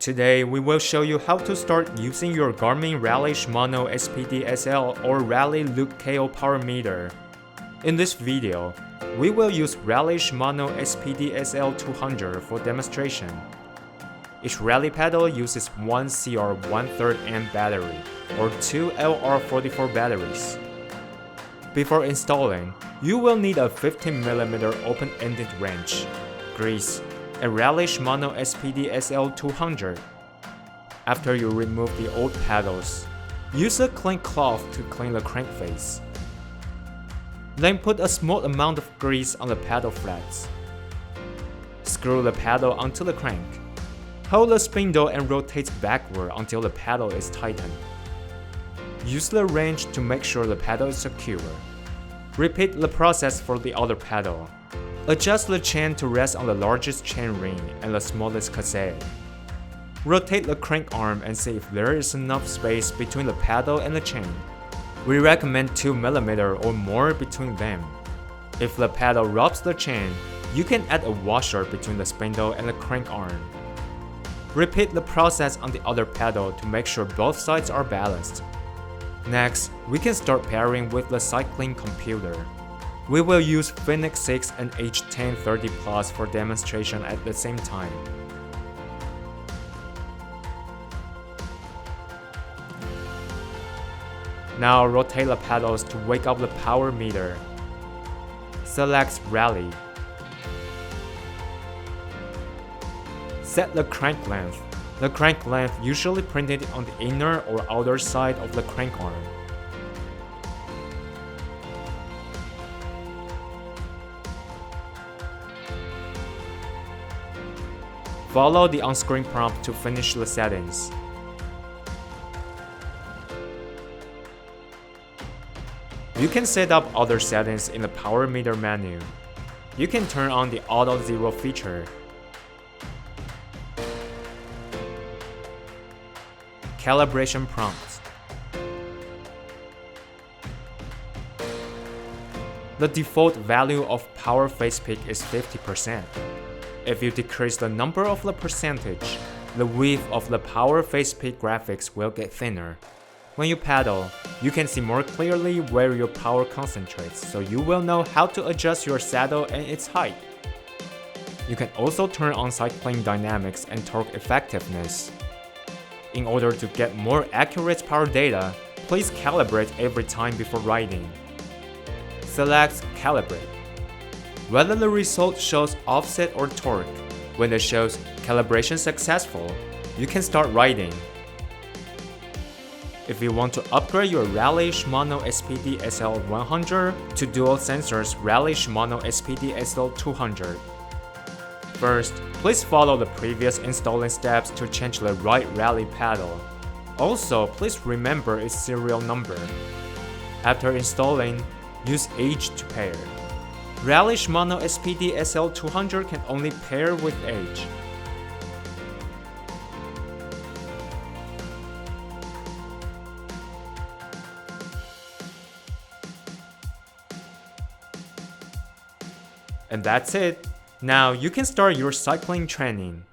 Today, we will show you how to start using your Garmin Rally Shimano SPD SL or Rally Loop KO power meter. In this video, we will use Rally Shimano SPD SL 200 for demonstration. Each rally pedal uses one CR 1/3 amp battery or two LR44 batteries. Before installing, you will need a 15mm open-ended wrench, grease, and Rally Shimano SPD SL 200. After you remove the old pedals, use a clean cloth to clean the crankcase. Then put a small amount of grease on the pedal flats. Screw the pedal onto the crank. Hold the spindle and rotate backward until the pedal is tightened. Use the wrench to make sure the pedal is secure. Repeat the process for the other pedal. Adjust the chain to rest on the largest chainring and the smallest cassette. Rotate the crank arm and see if there is enough space between the pedal and the chain. We recommend 2mm or more between them. If the pedal rubs the chain, you can add a washer between the spindle and the crank arm. Repeat the process on the other pedal to make sure both sides are balanced. Next, we can start pairing with the cycling computer. We will use Fenix 6 and H1030 Plus for demonstration at the same time. Now rotate the pedals to wake up the power meter. Select Rally. Set the crank length. The crank length usually printed on the inner or outer side of the crank arm. Follow the on-screen prompt to finish the settings. You can set up other settings in the power meter menu. You can turn on the Auto Zero feature. Calibration Prompt. The default value of power phase peak is 50%. If you decrease the number of the percentage, the width of the power phase peak graphics will get thinner. When you pedal, you can see more clearly where your power concentrates, so you will know how to adjust your saddle and its height. You can also turn on cycling dynamics and torque effectiveness. In order to get more accurate power data, please calibrate every time before riding. Select Calibrate. Whether the result shows offset or torque, when it shows calibration successful, you can start riding. If you want to upgrade your Rally Shimano SPD SL 100 to dual sensors Rally Shimano SPD SL 200. First, please follow the previous installing steps to change the right rally pedal. Also, please remember its serial number. After installing, use Edge to pair. Rally Shimano SPD SL 200 can only pair with Edge. And that's it. Now you can start your cycling training.